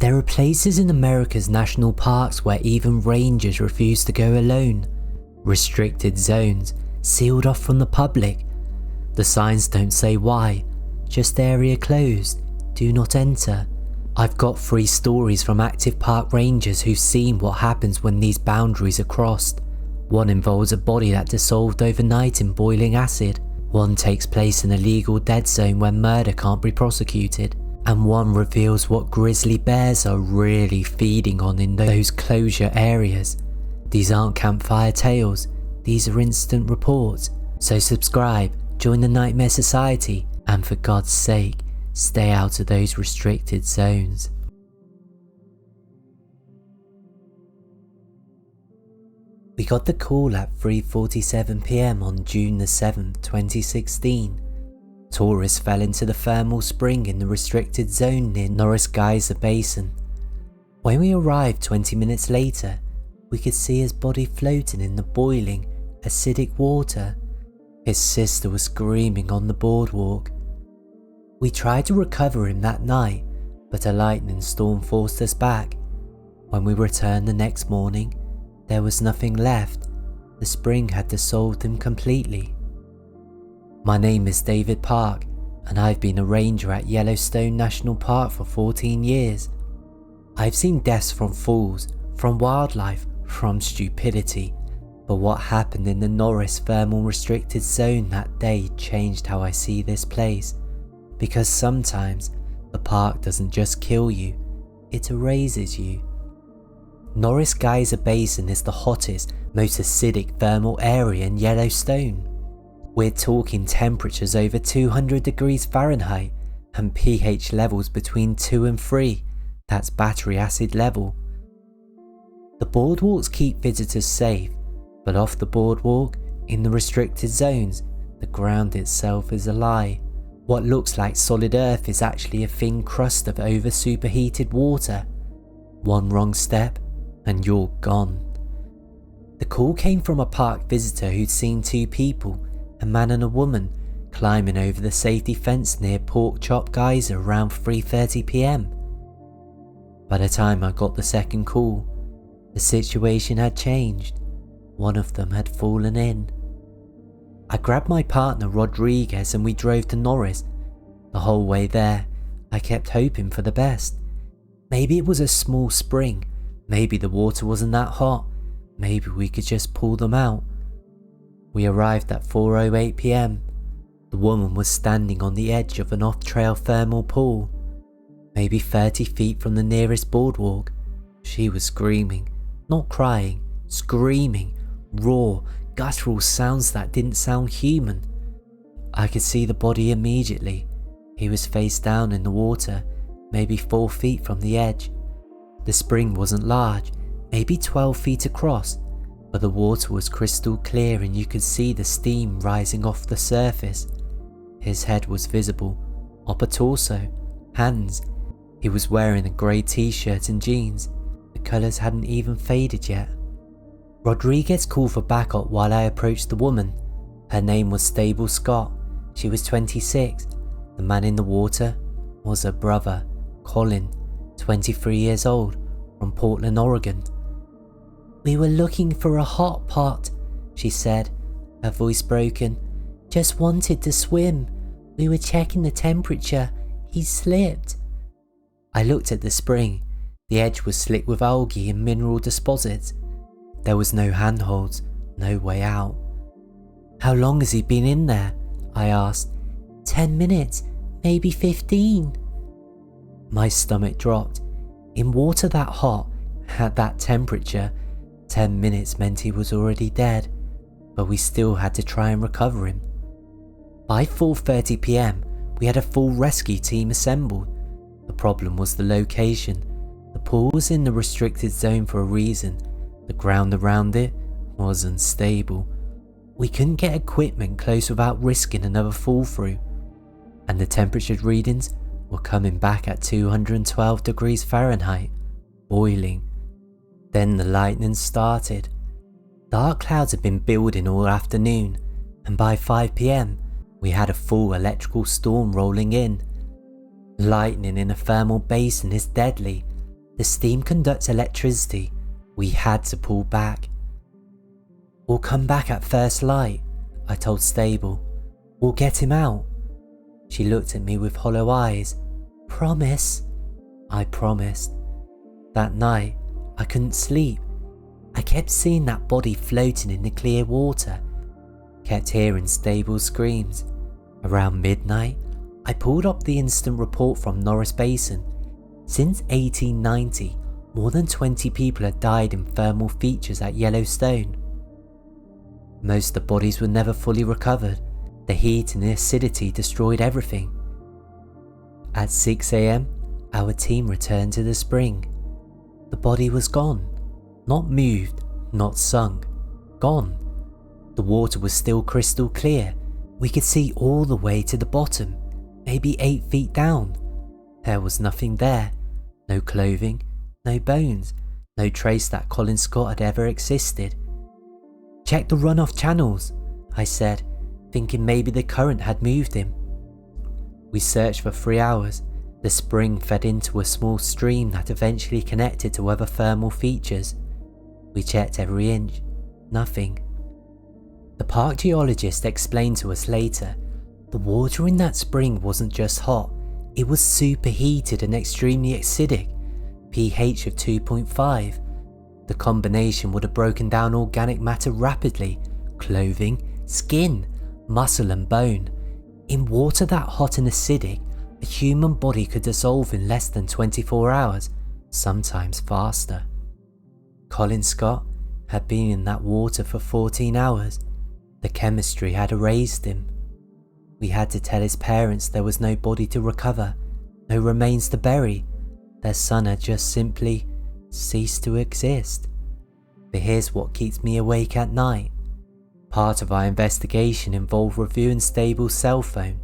There are places in America's national parks where even rangers refuse to go alone. Restricted zones, sealed off from the public. The signs don't say why, just area closed, do not enter. I've got 3 stories from active park rangers who've seen what happens when these boundaries are crossed. One involves a body that dissolved overnight in boiling acid. One takes place in a legal dead zone where murder can't be prosecuted. And one reveals what grizzly bears are really feeding on in those closure areas. These aren't campfire tales, these are instant reports. So subscribe, join the Nightmare Society, and for God's sake, stay out of those restricted zones. We got the call at 3:47 PM on June the 7th, 2016. Tourists fell into the thermal spring in the restricted zone near Norris Geyser Basin. When we arrived 20 minutes later, we could see his body floating in the boiling, acidic water. His sister was screaming on the boardwalk. We tried to recover him that night, but a lightning storm forced us back. When we returned the next morning, there was nothing left. The spring had dissolved him completely. My name is David Park, and I've been a ranger at Yellowstone National Park for 14 years. I've seen deaths from falls, from wildlife, from stupidity, but what happened in the Norris thermal restricted zone that day changed how I see this place. Because sometimes the park doesn't just kill you, it erases you. Norris Geyser Basin is the hottest, most acidic thermal area in Yellowstone. We're talking temperatures over 200 degrees Fahrenheit and pH levels between 2 and 3, that's battery acid level. The boardwalks keep visitors safe, but off the boardwalk, in the restricted zones, the ground itself is a lie. What looks like solid earth is actually a thin crust of over superheated water. One wrong step and you're gone. The call came from a park visitor who'd seen 2 people, a man and a woman, climbing over the safety fence near Pork Chop Geyser around 3:30 PM. By the time I got the second call, the situation had changed. One of them had fallen in. I grabbed my partner Rodriguez and we drove to Norris. The whole way there, I kept hoping for the best. Maybe it was a small spring, maybe the water wasn't that hot, maybe we could just pull them out. We arrived at 4:08 PM. The woman was standing on the edge of an off-trail thermal pool, maybe 30 feet from the nearest boardwalk. She was screaming, not crying, screaming, raw, guttural sounds that didn't sound human. I could see the body immediately. He was face down in the water, maybe 4 feet from the edge. The spring wasn't large, maybe 12 feet across, but the water was crystal clear and you could see the steam rising off the surface. His head was visible, upper torso, hands. He was wearing a grey t-shirt and jeans. The colours hadn't even faded yet. Rodriguez called for backup while I approached the woman. Her name was Stable Scott. She was 26. The man in the water was her brother, Colin, 23 years old, from Portland, Oregon. "We were looking for a hot pot," she said, her voice broken. "Just wanted to swim. We were checking the temperature. He slipped." I looked at the spring. The edge was slick with algae and mineral deposits. There was no handholds, no way out. "How long has he been in there?" I asked. 10 minutes, maybe 15. My stomach dropped. In water that hot, at that temperature, 10 minutes meant he was already dead, but we still had to try and recover him. By 4:30 PM, we had a full rescue team assembled. The problem was the location. The pool was in the restricted zone for a reason. The ground around it was unstable. We couldn't get equipment close without risking another fall through. And the temperature readings were coming back at 212 degrees Fahrenheit, boiling. Then the lightning started. Dark clouds had been building all afternoon, and by 5 PM, we had a full electrical storm rolling in. Lightning in a thermal basin is deadly. The steam conducts electricity. We had to pull back. "We'll come back at first light," I told Stable. "We'll get him out." She looked at me with hollow eyes. "Promise?" I promised. That night, I couldn't sleep. I kept seeing that body floating in the clear water. Kept hearing Stable's screams. Around midnight, I pulled up the instant report from Norris Basin. Since 1890, more than 20 people had died in thermal features at Yellowstone. Most of the bodies were never fully recovered. The heat and the acidity destroyed everything. At 6 AM, our team returned to the spring. The body was gone. Not moved, not sunk. Gone. The water was still crystal clear. We could see all the way to the bottom, maybe 8 feet down. There was nothing there. No clothing, no bones, no trace that Colin Scott had ever existed. "Check the runoff channels," I said, thinking maybe the current had moved him. We searched for 3 hours. The spring fed into a small stream that eventually connected to other thermal features. We checked every inch. Nothing. The park geologist explained to us later, the water in that spring wasn't just hot, it was superheated and extremely acidic, pH of 2.5. The combination would have broken down organic matter rapidly, clothing, skin, muscle and bone. In water that hot and acidic, a human body could dissolve in less than 24 hours, sometimes faster. Colin Scott had been in that water for 14 hours. The chemistry had erased him. We had to tell his parents there was no body to recover, no remains to bury. Their son had just simply ceased to exist. But here's what keeps me awake at night. Part of our investigation involved reviewing Stable's cell phone.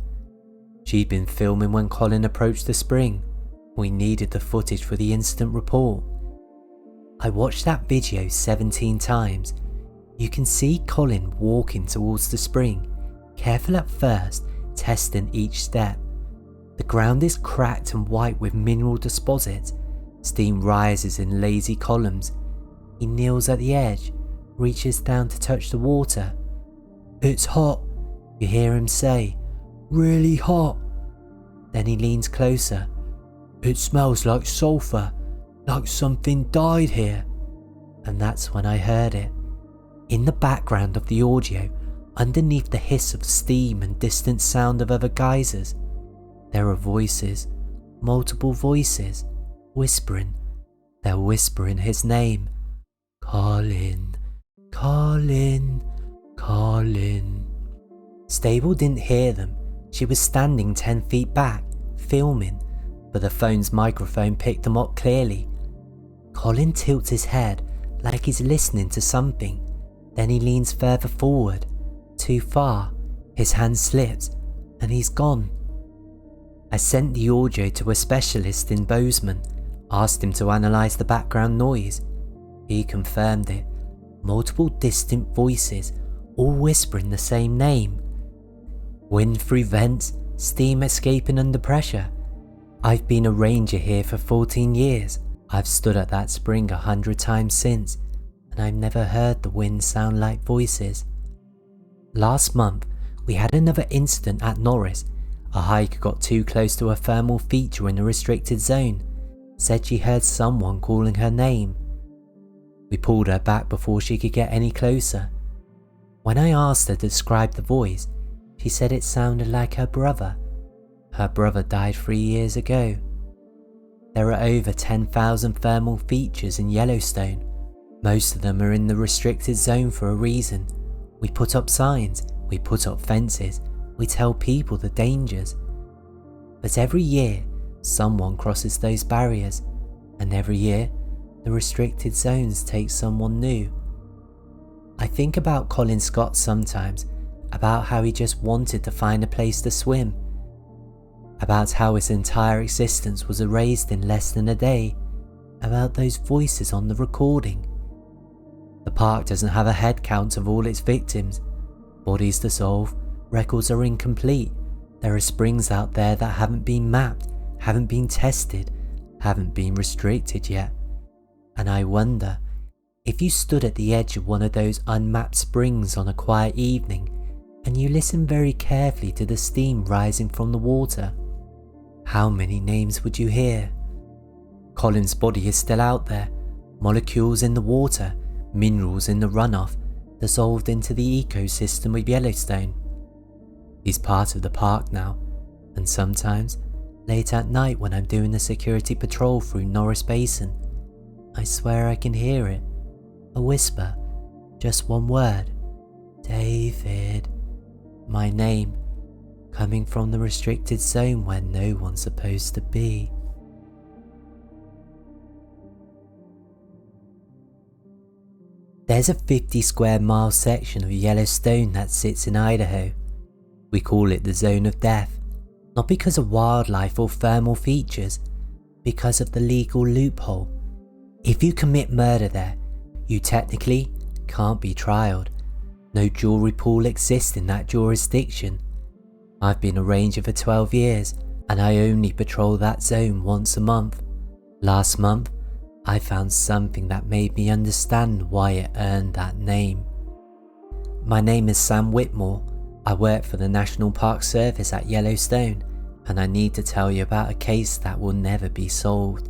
She'd been filming when Colin approached the spring. We needed the footage for the incident report. I watched that video 17 times. You can see Colin walking towards the spring, careful at first, testing each step. The ground is cracked and white with mineral deposits. Steam rises in lazy columns. He kneels at the edge, reaches down to touch the water. "It's hot," you hear him say. "Really hot." Then he leans closer. "It smells like sulphur, like something died here." And that's when I heard it. In the background of the audio, underneath the hiss of steam and distant sound of other geysers, there are voices, multiple voices, whispering. They're whispering his name. "Colin, Colin, Colin." Stable didn't hear them. She was standing 10 feet back, filming, but the phone's microphone picked them up clearly. Colin tilts his head like he's listening to something. Then he leans further forward. Too far. His hand slips, and he's gone. I sent the audio to a specialist in Bozeman, asked him to analyse the background noise. He confirmed it. Multiple distant voices, all whispering the same name. Wind through vents, steam escaping under pressure. I've been a ranger here for 14 years. I've stood at that spring 100 times since, and I've never heard the wind sound like voices. Last month, we had another incident at Norris. A hiker got too close to a thermal feature in the restricted zone. Said she heard someone calling her name. We pulled her back before she could get any closer. When I asked her to describe the voice, she said it sounded like her brother. Her brother died 3 years ago. There are over 10,000 thermal features in Yellowstone. Most of them are in the restricted zone for a reason. We put up signs, we put up fences, we tell people the dangers. But every year, someone crosses those barriers, and every year, the restricted zones take someone new. I think about Colin Scott sometimes, about how he just wanted to find a place to swim, about how his entire existence was erased in less than a day, about those voices on the recording. The park doesn't have a head count of all its victims. Bodies dissolve, records are incomplete. There are springs out there that haven't been mapped, haven't been tested, haven't been restricted yet, and I wonder if you stood at the edge of one of those unmapped springs on a quiet evening and you listened very carefully to the steam rising from the water, how many names would you hear? Colin's body is still out there, molecules in the water, minerals in the runoff, dissolved into the ecosystem of Yellowstone. He's part of the park now, and sometimes, late at night when I'm doing a security patrol through Norris Basin, I swear I can hear it. A whisper, just one word. David. My name, coming from the restricted zone where no one's supposed to be. There's a 50 square mile section of Yellowstone that sits in Idaho. We call it the Zone of Death, not because of wildlife or thermal features, because of the legal loophole. If you commit murder there, you technically can't be trialed. No jury pool exists in that jurisdiction. I've been a ranger for 12 years and I only patrol that zone once a month. Last month, I found something that made me understand why it earned that name. My name is Sam Whitmore. I work for the National Park Service at Yellowstone, and I need to tell you about a case that will never be solved.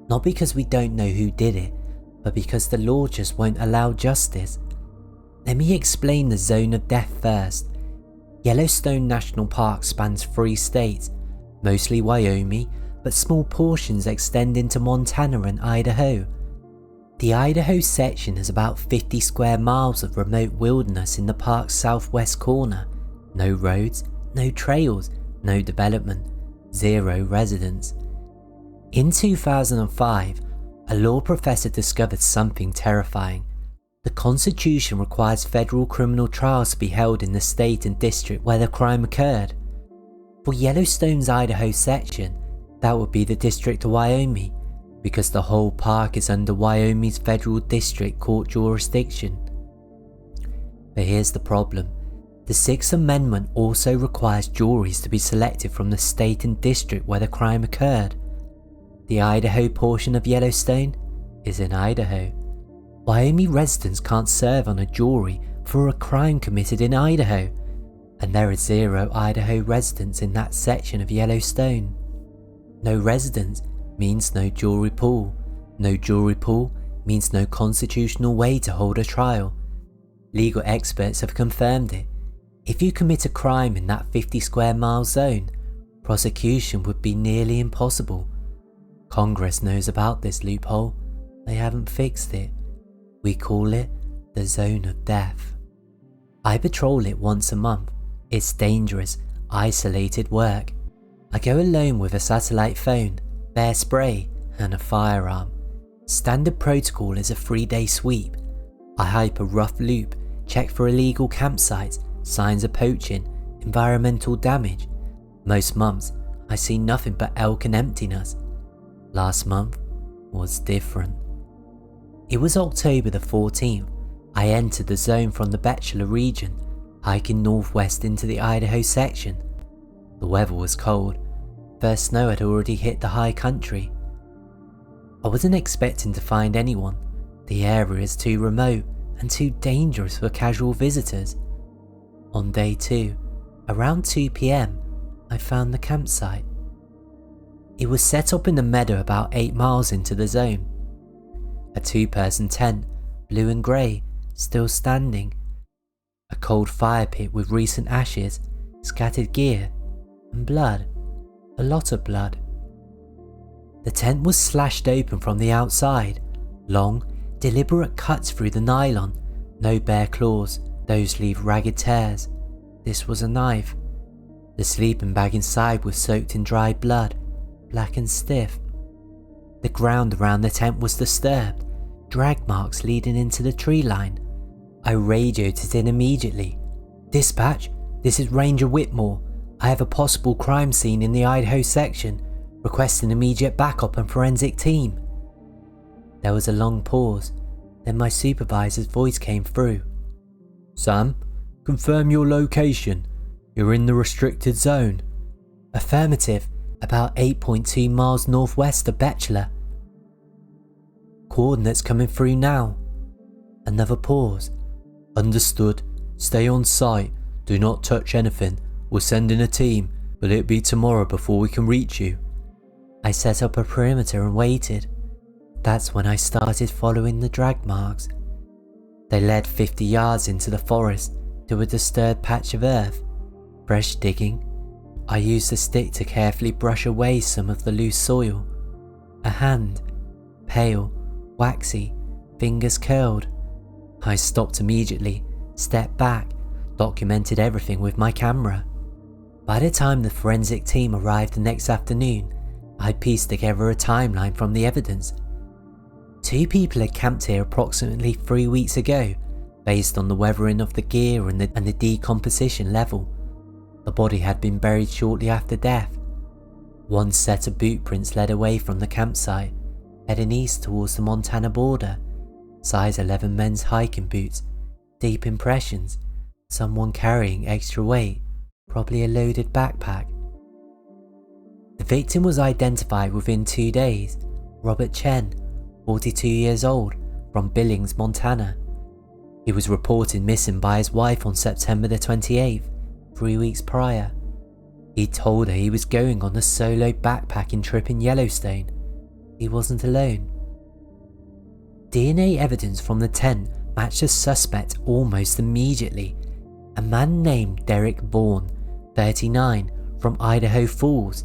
Not because we don't know who did it, but because the law just won't allow justice. Let me explain the Zone of Death first. Yellowstone National Park spans 3 states, mostly Wyoming, but small portions extend into Montana and Idaho. The Idaho section is about 50 square miles of remote wilderness in the park's southwest corner. No roads, no trails, no development, 0 residents. In 2005, a law professor discovered something terrifying. The Constitution requires federal criminal trials to be held in the state and district where the crime occurred. For Yellowstone's Idaho section, that would be the District of Wyoming, because the whole park is under Wyoming's federal district court jurisdiction. But here's the problem. The 6th Amendment also requires juries to be selected from the state and district where the crime occurred. The Idaho portion of Yellowstone is in Idaho. Wyoming residents can't serve on a jury for a crime committed in Idaho, and there are 0 Idaho residents in that section of Yellowstone. No residents means no jury pool. No jury pool means no constitutional way to hold a trial. Legal experts have confirmed it. If you commit a crime in that 50 square mile zone, prosecution would be nearly impossible. Congress knows about this loophole. They haven't fixed it. We call it the Zone of Death. I patrol it once a month. It's dangerous, isolated work. I go alone with a satellite phone, bear spray, and a firearm. Standard protocol is a 3-day sweep. I hype a rough loop, check for illegal campsites, signs of poaching, environmental damage. Most months, I see nothing but elk and emptiness. Last month was different. It was October the 14th. I entered the zone from the Bachelor region, hiking northwest into the Idaho section. The weather was cold. First snow had already hit the high country. I wasn't expecting to find anyone. The area is too remote and too dangerous for casual visitors. On day 2, around 2 PM, I found the campsite. It was set up in the meadow about 8 miles into the zone. A 2-person tent, blue and grey, still standing. A cold fire pit with recent ashes, scattered gear, and blood. A lot of blood. The tent was slashed open from the outside. Long, deliberate cuts through the nylon. No bare claws, those leave ragged tears. This was a knife. The sleeping bag inside was soaked in dried blood, black and stiff. The ground around the tent was disturbed, drag marks leading into the tree line. I radioed it in immediately. "Dispatch, this is Ranger Whitmore. I have a possible crime scene in the Idaho section, requesting immediate backup and forensic team." There was a long pause, then my supervisor's voice came through. "Sam, confirm your location. You're in the restricted zone." "Affirmative. about 8.2 miles northwest of Bachelor. Coordinates coming through now. Another pause. Understood. Stay on site. Do not touch anything. We'll send in a team, but it'll be tomorrow before we can reach you. I set up a perimeter and waited. That's when I started following the drag marks. They led 50 yards into the forest to a disturbed patch of earth. Fresh digging. I used a stick to carefully brush away some of the loose soil. A hand. Pale, waxy, fingers curled. I stopped immediately, stepped back, documented everything with my camera. By the time the forensic team arrived the next afternoon, I pieced together a timeline from the evidence. 2 people had camped here approximately 3 weeks ago, based on the weathering of the gear and the decomposition level. The body had been buried shortly after death. 1 set of boot prints led away from the campsite, heading east towards the Montana border. Size 11 men's hiking boots, deep impressions, someone carrying extra weight, probably a loaded backpack. The victim was identified within 2 days. Robert Chen, 42 years old, from Billings, Montana. He was reported missing by his wife on September the 28th, 3 weeks prior. He told her he was going on a solo backpacking trip in Yellowstone. He wasn't alone. DNA evidence from the tent matched the suspect almost immediately. A man named Derek Vaughn, 39, from Idaho Falls.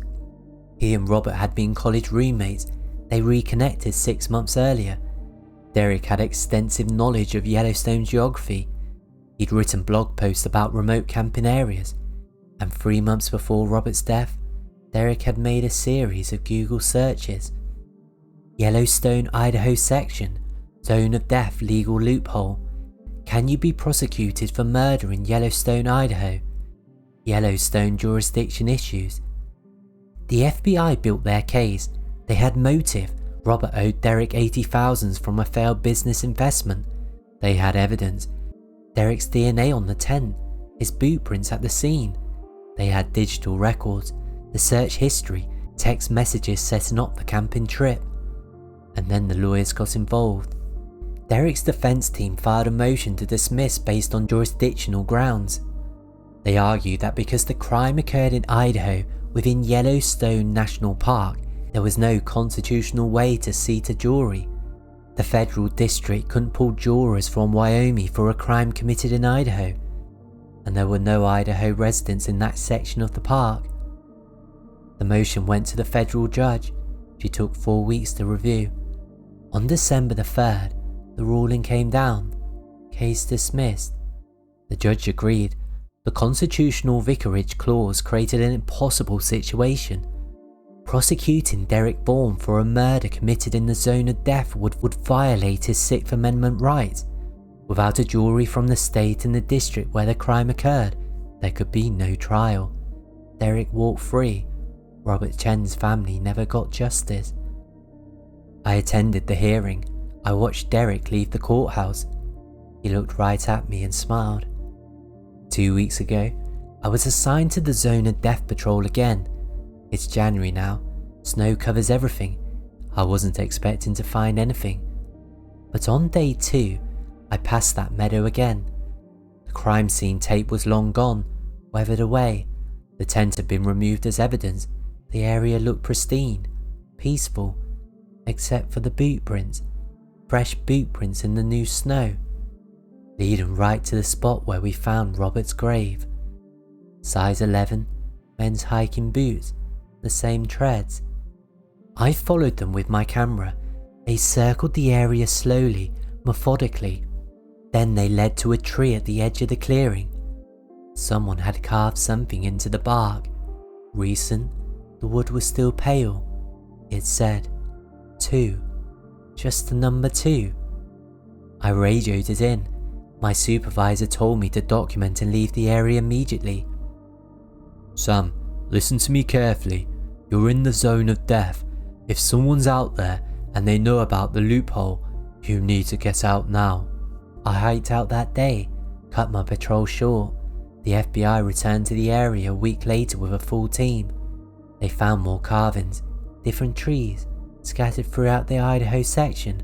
He and Robert had been college roommates. They reconnected 6 months earlier. Derek had extensive knowledge of Yellowstone geography. He'd written blog posts about remote camping areas, and 3 months before Robert's death, Derek had made a series of Google searches. Yellowstone, Idaho section, zone of death legal loophole. Can you be prosecuted for murder in Yellowstone, Idaho? Yellowstone jurisdiction issues. The FBI built their case. They had motive. Robert owed Derek $80,000 from a failed business investment. They had evidence. Derek's DNA on the tent, his boot prints at the scene. They had digital records, the search history, text messages setting up the camping trip. And then the lawyers got involved. Derek's defense team filed a motion to dismiss based on jurisdictional grounds. They argued that because the crime occurred in Idaho within Yellowstone National Park, there was no constitutional way to seat a jury. The federal district couldn't pull jurors from Wyoming for a crime committed in Idaho, and there were no Idaho residents in that section of the park. The motion went to the federal judge. She took 4 weeks to review. On December the 3rd, the ruling came down. Case dismissed. The judge agreed. The constitutional vicarage clause created an impossible situation. Prosecuting Derek Vaughn for a murder committed in the zone of death would violate his Sixth Amendment rights. Without a jury from the state and the district where the crime occurred, there could be no trial. Derek walked free. Robert Chen's family never got justice. I attended the hearing. I watched Derek leave the courthouse. He looked right at me and smiled. 2 weeks ago, I was assigned to the Zone of Death Patrol again. It's January now. Snow covers everything. I wasn't expecting to find anything. But on day 2, I passed that meadow again. The crime scene tape was long gone, weathered away. The tent had been removed as evidence. The area looked pristine, peaceful, except for the boot prints. Fresh boot prints in the new snow, leading right to the spot where we found Robert's grave. Size 11, men's hiking boots, the same treads. I followed them with my camera. They circled the area slowly, methodically. Then they led to a tree at the edge of the clearing. Someone had carved something into the bark. Recent, the wood was still pale. It said, 2. Just the number 2. I radioed it in. My supervisor told me to document and leave the area immediately. Sam, listen to me carefully. You're in the zone of death. If someone's out there and they know about the loophole, you need to get out now. I hiked out that day, cut my patrol short. The FBI returned to the area a week later with a full team. They found more carvings, different trees, scattered throughout the Idaho section.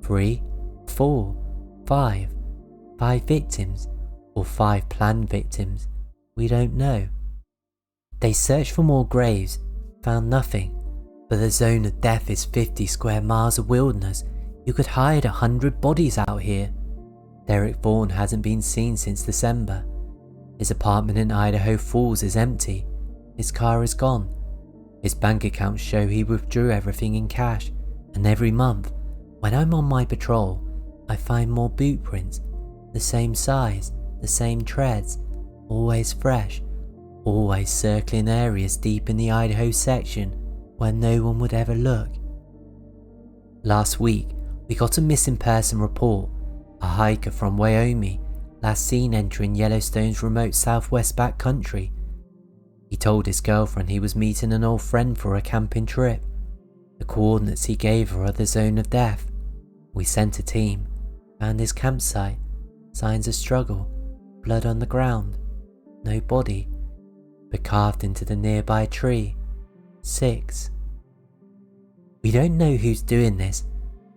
3, 4, 5 victims, or 5 planned victims, we don't know. They searched for more graves, found nothing, but the zone of death is 50 square miles of wilderness. You could hide 100 bodies out here. Derek Vaughan hasn't been seen since December. His apartment in Idaho Falls is empty. His car is gone. His bank accounts show he withdrew everything in cash, and every month, when I'm on my patrol, I find more boot prints, the same size, the same treads, always fresh, always circling areas deep in the Idaho section where no one would ever look. Last week, we got a missing person report. A hiker from Wyoming, last seen entering Yellowstone's remote southwest backcountry. He told his girlfriend he was meeting an old friend for a camping trip. The coordinates he gave her are the zone of death. We sent a team, found his campsite, signs of struggle, blood on the ground, no body, but carved into the nearby tree, 6. We don't know who's doing this.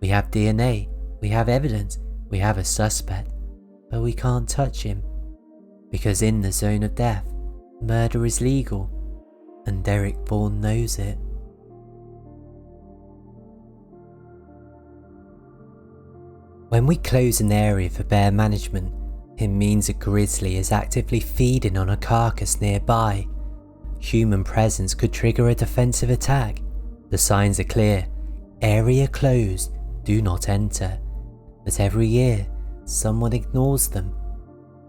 We have DNA, we have evidence, we have a suspect, but we can't touch him, because in the zone of death, murder is legal, and Derek Vaughan knows it. When we close an area for bear management, it means a grizzly is actively feeding on a carcass nearby. Human presence could trigger a defensive attack. The signs are clear: area closed, do not enter. But every year, someone ignores them.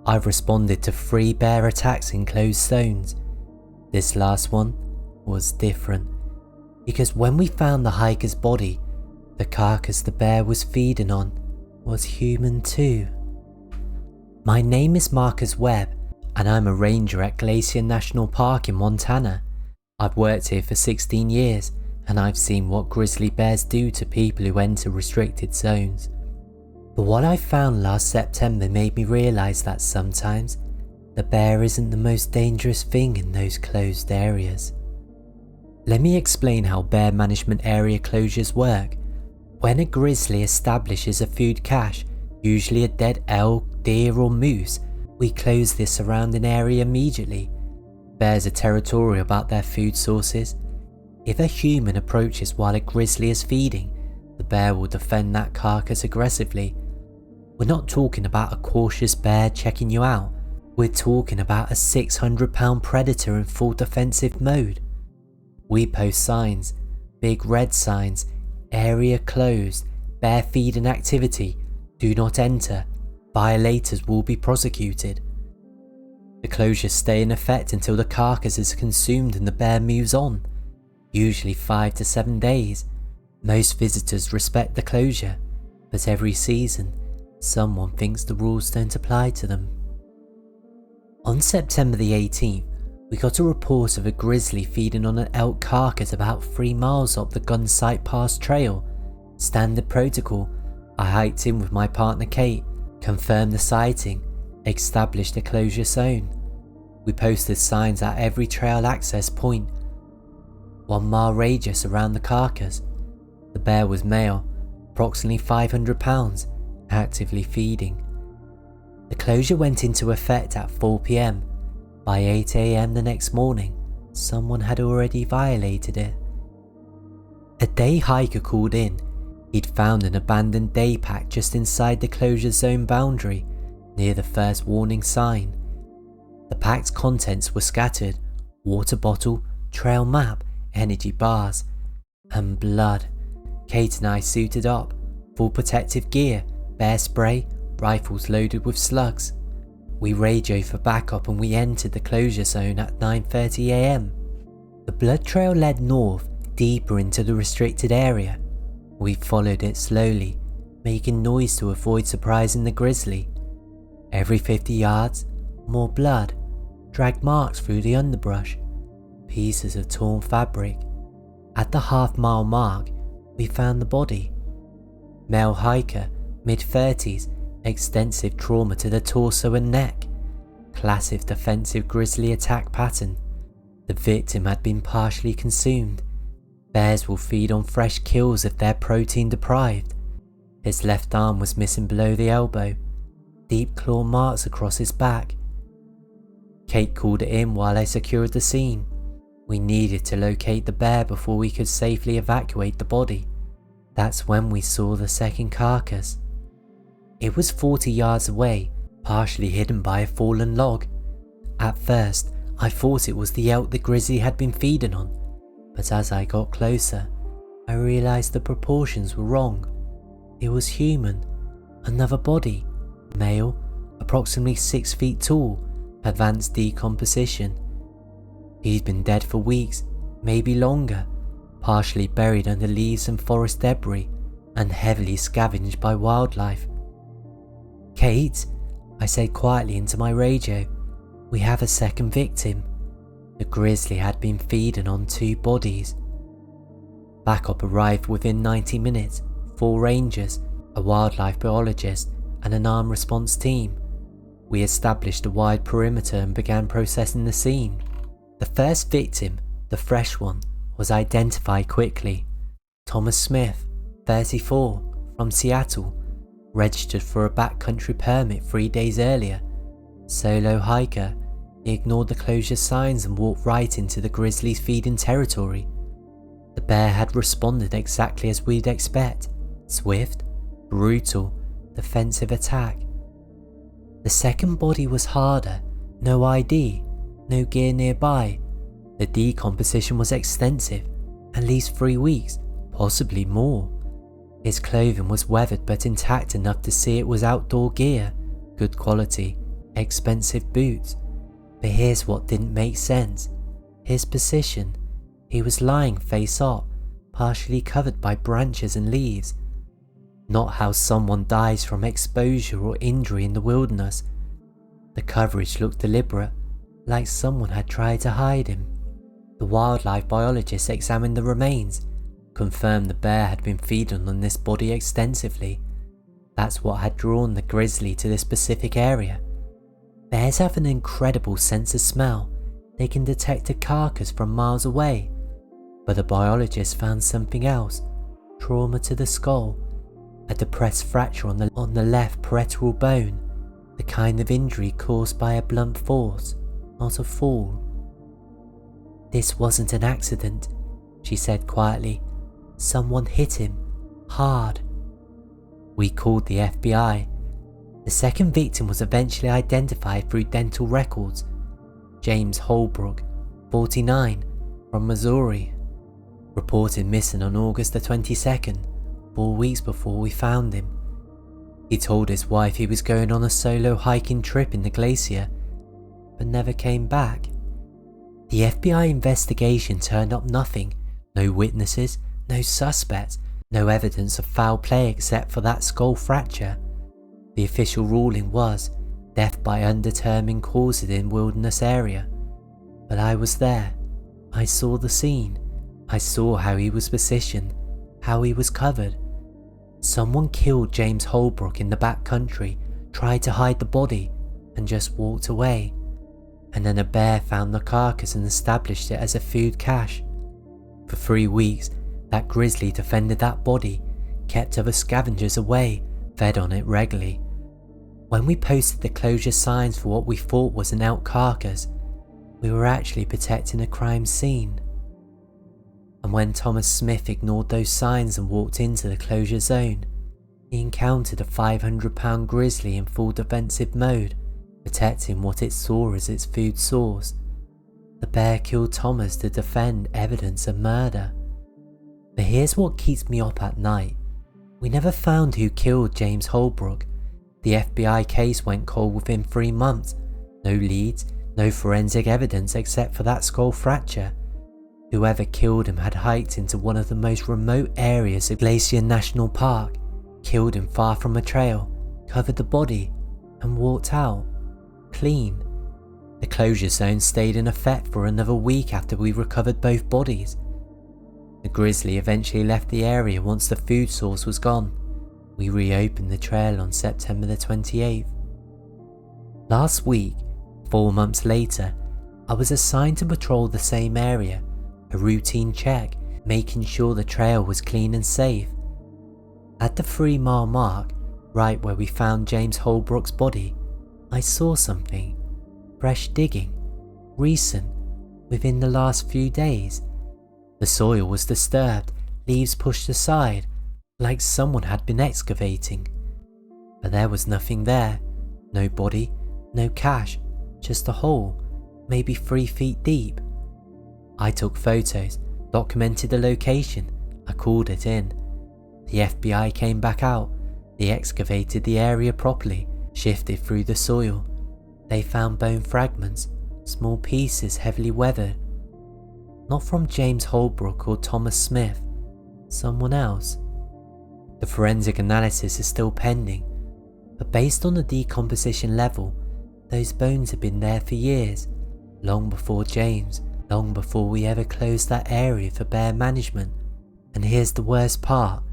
I've responded to 3 bear attacks in closed zones. This last one was different, because when we found the hiker's body, the carcass the bear was feeding on was human too. My name is Marcus Webb, and I'm a ranger at Glacier National Park in Montana. I've worked here for 16 years, and I've seen what grizzly bears do to people who enter restricted zones. But what I found last September made me realise that sometimes the bear isn't the most dangerous thing in those closed areas. Let me explain how bear management area closures work. When a grizzly establishes a food cache, usually a dead elk, deer or moose, we close the surrounding area immediately. Bears are territorial about their food sources. If a human approaches while a grizzly is feeding, the bear will defend that carcass aggressively. We're not talking about a cautious bear checking you out. We're talking about a 600-pound predator in full defensive mode. We post signs, big red signs, area closed, bear feeding activity, do not enter, violators will be prosecuted. The closures stay in effect until the carcass is consumed and the bear moves on, usually 5 to 7 days. Most visitors respect the closure, but every season, someone thinks the rules don't apply to them. On September the 18th, we got a report of a grizzly feeding on an elk carcass about 3 miles up the Gunsight Pass Trail. Standard protocol, I hiked in with my partner Kate, confirmed the sighting, established a closure zone. We posted signs at every trail access point. 1 mile radius around the carcass. The bear was male, approximately 500 pounds, actively feeding. The closure went into effect at 4 PM. By 8 AM the next morning, someone had already violated it. A day hiker called in. He'd found an abandoned day pack just inside the closure zone boundary, near the first warning sign. The pack's contents were scattered: water bottle, trail map, energy bars, and blood. Kate and I suited up, full protective gear, bear spray, rifles loaded with slugs. We radioed for backup and we entered the closure zone at 9:30 AM. The blood trail led north, deeper into the restricted area. We followed it slowly, making noise to avoid surprising the grizzly. Every 50 yards, more blood, dragged marks through the underbrush, pieces of torn fabric. At the half-mile mark, we found the body. Male hiker, mid-30s, extensive trauma to the torso and neck. Classic defensive grizzly attack pattern. The victim had been partially consumed. Bears will feed on fresh kills if they're protein deprived. His left arm was missing below the elbow, deep claw marks across his back. Kate called it in while I secured the scene. We needed to locate the bear before we could safely evacuate the body. That's when we saw the second carcass. It was 40 yards away, partially hidden by a fallen log. At first, I thought it was the elk the grizzly had been feeding on, but as I got closer, I realised the proportions were wrong. It was human, another body, male, approximately 6 feet tall, advanced decomposition. He'd been dead for weeks, maybe longer, partially buried under leaves and forest debris, and heavily scavenged by wildlife. "Kate," I said quietly into my radio, "we have a second victim." The grizzly had been feeding on 2 bodies. Backup arrived within 90 minutes, 4 rangers, a wildlife biologist, and an armed response team. We established a wide perimeter and began processing the scene. The first victim, the fresh one, was identified quickly. Thomas Smith, 34, from Seattle, registered for a backcountry permit 3 days earlier. Solo hiker, he ignored the closure signs and walked right into the grizzly's feeding territory. The bear had responded exactly as we'd expect: swift, brutal, defensive attack. The second body was harder, no ID, no gear nearby. The decomposition was extensive, at least 3 weeks, possibly more. His clothing was weathered but intact enough to see it was outdoor gear, good quality, expensive boots. But here's what didn't make sense: his position. He was lying face up, partially covered by branches and leaves. Not how someone dies from exposure or injury in the wilderness. The coverage looked deliberate, like someone had tried to hide him. The wildlife biologist examined the remains, confirmed the bear had been feeding on this body extensively. That's what had drawn the grizzly to this specific area. Bears have an incredible sense of smell. They can detect a carcass from miles away. But the biologist found something else: trauma to the skull, a depressed fracture on the left parietal bone, the kind of injury caused by a blunt force, not a fall. "This wasn't an accident," she said quietly. "Someone hit him, hard." We called the FBI. The second victim was eventually identified through dental records: James Holbrook, 49, from Missouri. Reported missing on August the 22nd, 4 weeks before we found him. He told his wife he was going on a solo hiking trip in the Glacier, but never came back. The FBI investigation turned up nothing: no witnesses, no suspects, no evidence of foul play except for that skull fracture. The official ruling was death by undetermined causes in wilderness area. But I was there. I saw the scene. I saw how he was positioned, how he was covered. Someone killed James Holbrook in the backcountry, tried to hide the body, and just walked away. And then a bear found the carcass and established it as a food cache. For 3 weeks, that grizzly defended that body, kept other scavengers away, fed on it regularly. When we posted the closure signs for what we thought was an elk carcass, we were actually protecting a crime scene. And when Thomas Smith ignored those signs and walked into the closure zone, he encountered a 500-pound grizzly in full defensive mode, protecting what it saw as its food source. The bear killed Thomas to defend evidence of murder. But here's what keeps me up at night. We never found who killed James Holbrook. The FBI case went cold within 3 months. No leads, no forensic evidence except for that skull fracture. Whoever killed him had hiked into one of the most remote areas of Glacier National Park, killed him far from a trail, covered the body, and walked out, clean. The closure zone stayed in effect for another week after we recovered both bodies. The grizzly eventually left the area once the food source was gone. We reopened the trail on September the 28th. Last week, 4 months later, I was assigned to patrol the same area, a routine check, making sure the trail was clean and safe. At the 3-mile mark, right where we found James Holbrook's body, I saw something. Fresh digging. Recent. Within the last few days. The soil was disturbed, leaves pushed aside, like someone had been excavating. But there was nothing there. No body, no cache, just a hole, maybe 3 feet deep. I took photos, documented the location, I called it in. The FBI came back out, they excavated the area properly, shifted through the soil. They found bone fragments, small pieces heavily weathered. Not from James Holbrook or Thomas Smith, someone else. The forensic analysis is still pending, but based on the decomposition level, those bones have been there for years, long before James, long before we ever closed that area for bear management. And here's the worst part.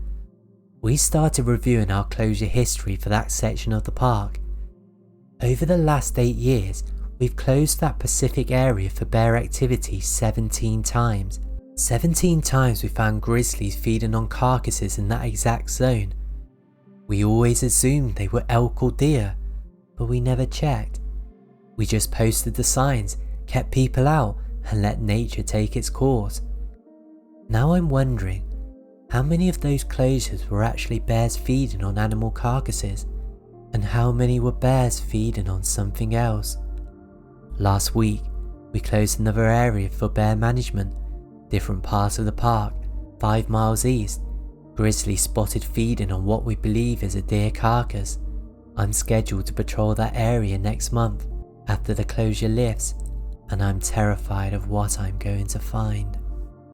We started reviewing our closure history for that section of the park. Over the last 8 years, we've closed that Pacific area for bear activity 17 times. 17 times we found grizzlies feeding on carcasses in that exact zone. We always assumed they were elk or deer, but we never checked. We just posted the signs, kept people out, and let nature take its course. Now I'm wondering, how many of those closures were actually bears feeding on animal carcasses, and how many were bears feeding on something else? Last week, we closed another area for bear management, different parts of the park, 5 miles east. Grizzly spotted feeding on what we believe is a deer carcass. I'm scheduled to patrol that area next month after the closure lifts, and I'm terrified of what I'm going to find.